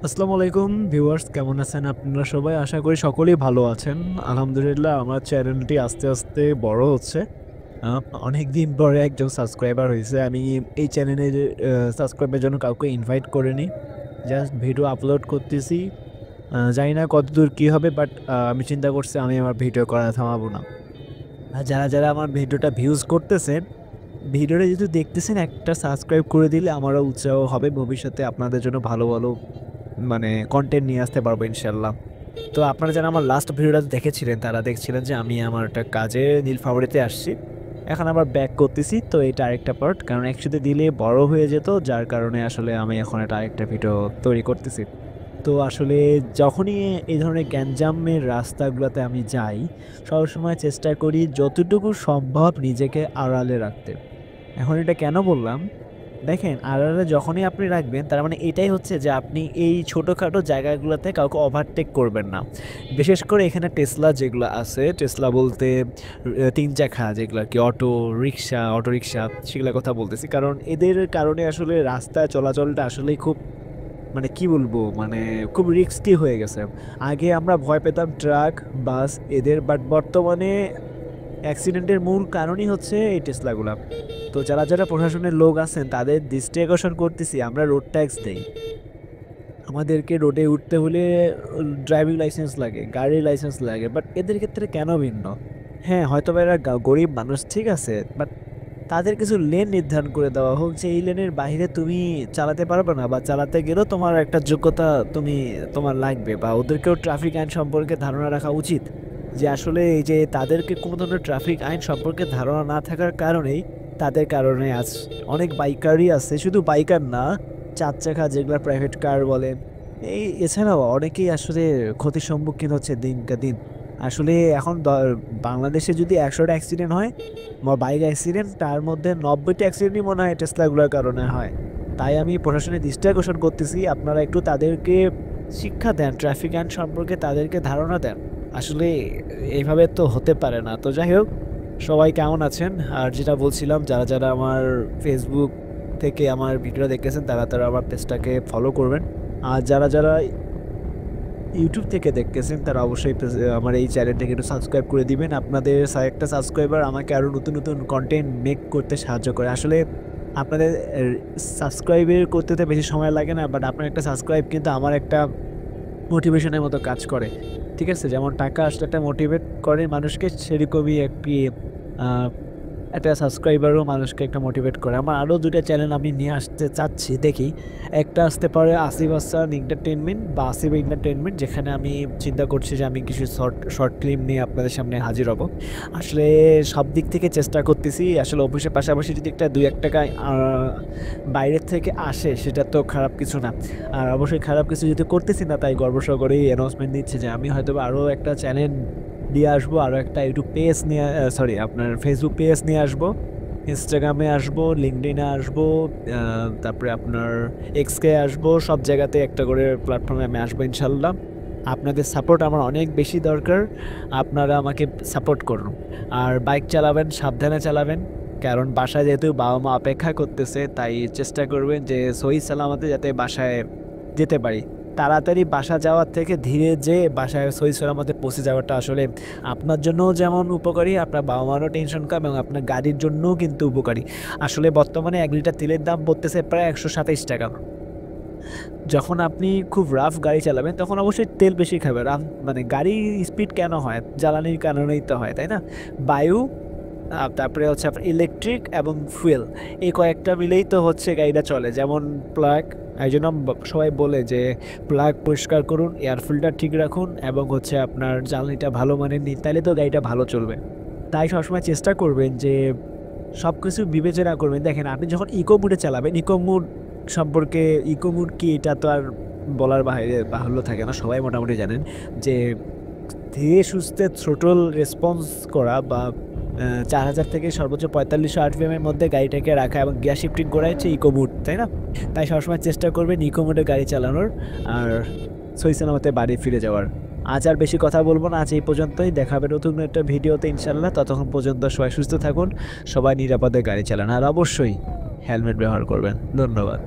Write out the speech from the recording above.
আসসালামু আলাইকুম ভিউয়ার্স, কেমন আছেন আপনারা সবাই? আশা করি সকলেই ভালো আছেন। আলহামদুলিল্লাহ, আমার চ্যানেলটি আস্তে আস্তে বড় হচ্ছে। অনেক দিন পরে একজন সাবস্ক্রাইবার হয়েছে। আমি এই চ্যানেলের সাবস্ক্রাইবের জন্য কাউকে ইনভাইট করিনি, জাস্ট ভিডিও আপলোড করতেছি। জানি না কতদূর কী হবে, বাট আমি চিন্তা করছি আমি আমার ভিডিও করা থামাবো না। আর যারা যারা আমার ভিডিওটা ভিউজ করতেছেন, ভিডিওটা যদি দেখতেছেন, একটা সাবস্ক্রাইব করে দিলে আমারও উৎসাহ হবে ভবিষ্যতে আপনাদের জন্য ভালো ভালো মানে কন্টেন্ট নিয়ে আসতে পারবো ইনশাল্লাহ। তো আপনারা যারা আমার লাস্ট ভিডিওটা দেখেছিলেন তারা দেখছিলেন যে আমি আমার একটা কাজে নীলফামারীতে আসছি, এখন আবার ব্যাক করতেছি। তো এটা আরেকটা পার্ট, কারণ একসাথে দিলে বড় হয়ে যেত, যার কারণে আসলে আমি এখন এটা আরেকটা ভিডিও তৈরি করতেছি। তো আসলে যখনই এই ধরনের গ্যাঞ্জামের রাস্তাগুলোতে আমি যাই, সবসময় চেষ্টা করি যতটুকু সম্ভব নিজেকে আড়ালে রাখতে। এখন এটা কেন বললাম, দেখেন, আড়ালে যখনই আপনি রাখবেন তার মানে এটাই হচ্ছে যে আপনি এই ছোটোখাটো জায়গাগুলোতে কাউকে ওভারটেক করবেন না। বিশেষ করে এখানে টেসলা যেগুলো আছে, টেসলা বলতে তিন চাকা যেগুলো আর কি, অটো রিক্সা সেগুলোর কথা বলতেছি, কারণ এদের কারণে আসলে রাস্তায় চলাচলটা আসলেই খুব কি বলবো, খুব রিস্কি হয়ে গেছে। আগে আমরা ভয় পেতাম ট্রাক, বাস এদের, বাট বর্তমানে অ্যাক্সিডেন্টের মূল কারণই হচ্ছে এই টেসলাগুলা। তো যারা যারা প্রশাসনের লোক আছেন তাদের দৃষ্টি আকর্ষণ করতেছি, আমরা রোড ট্যাক্স দেই। আমাদেরকে রোডে উঠতে হলে ড্রাইভিং লাইসেন্স লাগে, গাড়ির লাইসেন্স লাগে, বাট এদের ক্ষেত্রে কেন ভিন্ন? হ্যাঁ, হয়তো বা এরা গরিব মানুষ, ঠিক আছে, বাট তাদের কিছু লেন নির্ধারণ করে দেওয়া হোক যে এই লেনের বাইরে তুমি চালাতে পারবে না, বা চালাতে গেলেও তোমার একটা যোগ্যতা তোমার লাগবে, বা ওদেরকেও ট্রাফিক আইন সম্পর্কে ধারণা রাখা উচিত। যে আসলে এই যে তাদেরকে কোনো ধরনের ট্রাফিক আইন সম্পর্কে ধারণা না থাকার কারণেই তাদের কারণে আজ অনেক বাইকারই আছে, শুধু বাইকার না, চার চাকা যেগুলো প্রাইভেট কার বলেন, এছাড়াও অনেকেই আসলে ক্ষতির সম্মুখীন হচ্ছে দিনকে দিন। আসলে এখন বাংলাদেশে যদি 100টা অ্যাক্সিডেন্ট হয়, বাইক অ্যাক্সিডেন্ট, তার মধ্যে 90টা অ্যাক্সিডেন্টই মনে হয় টেসলাগুলোর কারণে হয়। তাই আমি প্রশাসনের দৃষ্টি আকর্ষণ করতেছি, আপনারা একটু তাদেরকে শিক্ষা দেন, ট্রাফিক আইন সম্পর্কে তাদেরকে ধারণা দেন। আসলে এইভাবে তো হতে পারে না। তো যাই হোক, সবাই কেমন আছেন? আর যেটা বলছিলাম, যারা যারা আমার ফেসবুক থেকে আমার ভিডিও দেখতেছেন তারা তারা আমার পেজটাকে ফলো করবেন। আর যারা যারা ইউটিউব থেকে দেখতেছেন তারা অবশ্যই আমার এই চ্যানেলটাকে একটু সাবস্ক্রাইব করে দিবেন। আপনাদের একটা সাবস্ক্রাইবার আমাকে আরও নতুন নতুন কন্টেন্ট মেক করতে সাহায্য করে। আসলে আপনাদের সাবস্ক্রাইবের করতে তো বেশি সময় লাগে না, বাট আপনার একটা সাবস্ক্রাইব কিন্তু আমার একটা মোটিভেশনের মতো কাজ করে। ঠিক আছে, যেমন টাকা আসলে একটা মোটিভেট করে মানুষকে, সেরকমই একটি একটা সাবস্ক্রাইবারও মানুষকে একটা মোটিভেট করে। আমার আরও দুটো চ্যানেল আমি নিয়ে আসতে চাচ্ছি, দেখি। একটা আসতে পারে আসিফ হাসান এন্টারটেনমেন্ট বা আসিফ এন্টারটেনমেন্ট, যেখানে আমি চিন্তা করছি যে আমি কিছু শর্ট ফিল্ম নিয়ে আপনাদের সামনে হাজির হব। আসলে সব দিক থেকে চেষ্টা করতেছি। আসলে অফিসের পাশাপাশি যদি একটা 2-1 টাকা বাইরের থেকে আসে সেটা তো খারাপ কিছু না। আর অবশ্যই খারাপ কিছু যদি করতেছি না, তাই গর্বসহকারেই অ্যানাউন্সমেন্ট দিচ্ছে যে আমি হয়তো আরও একটা চ্যানেল দিয়ে আসবো, আরও একটা ইউটিউব পেজ নিয়ে, সরি, আপনার ফেসবুক পেজ নিয়ে আসবো, ইনস্টাগ্রামে আসবো, লিঙ্কডইনে আসবো, তারপরে আপনার এক্সকে আসবো, সব জায়গাতে একটা করে প্ল্যাটফর্মে আমি আসবো ইনশাল্লাহ। আপনাদের সাপোর্ট আমার অনেক বেশি দরকার, আপনারা আমাকে সাপোর্ট করুন। আর বাইক চালাবেন সাবধানে চালাবেন, কারণ বাসায় যেহেতু বাবা মা অপেক্ষা করতেছে, তাই চেষ্টা করবেন যে সহি সালামতে যাতে বাসায় যেতে পারি। তাড়াতাড়ি বাসা যাওয়ার থেকে ধীরে যেয়ে বাসায় সহি সালামতে পৌঁছে যাওয়াটা আসলে আপনার জন্যও যেমন উপকারী, আপনার বাবা মারও টেনশন কম, এবং আপনার গাড়ির জন্যও কিন্তু উপকারী। আসলে বর্তমানে 1 লিটার তেলের দাম পড়তেছে প্রায় 127 টাকা। যখন আপনি খুব রাফ গাড়ি চালাবেন তখন অবশ্যই তেল বেশি খাবে। রাফ গাড়ি স্পিড কেন হয়? জ্বালানির কারণেই তো হয়, তাই না? বায়ু, তারপরে হচ্ছে আপনার ইলেকট্রিক এবং ফুয়েল, এই কয়েকটা মিলেই তো হচ্ছে গাড়িটা চলে। যেমন প্লাগ, এই জন্য সবাই বলে যে প্লাগ পরিষ্কার করুন, এয়ার ফিল্টার ঠিক রাখুন, এবং হচ্ছে আপনার জ্বালানিটা ভালো মানের নিন, তাহলে তো গাড়িটা ভালো চলবে। তাই সবসময় চেষ্টা করবেন যে সব কিছু বিবেচনা করবেন। দেখেন, আপনি যখন ইকো মুডে চালাবেন, ইকো মুড সম্পর্কে, ইকো মুড কি এটা তো আর বলার বাইরে বাহুল্য থাকে না, সবাই মোটামুটি জানেন যে ধীরে সুস্থে থ্রোটল রেসপন্স করা, বা 4000 থেকে সর্বোচ্চ 4500 আরপিএম এর মধ্যে গাড়িটাকে রাখা, এবং গিয়ার শিফটিং করা হচ্ছে ইকো মুড, তাই না? তাই সবসময় চেষ্টা করবেন ইকো মুডে গাড়ি চালানোর, আর সহি সালামতে বাড়ি ফিরে যাওয়ার। আজ আর বেশি কথা বলবো না, আজ এই পর্যন্তই। দেখা হবে নতুন একটা ভিডিওতে ইনশাল্লাহ। ততক্ষণ পর্যন্ত সবাই সুস্থ থাকুন, সবাই নিরাপদে গাড়ি চালান, আর অবশ্যই হেলমেট ব্যবহার করবেন। ধন্যবাদ।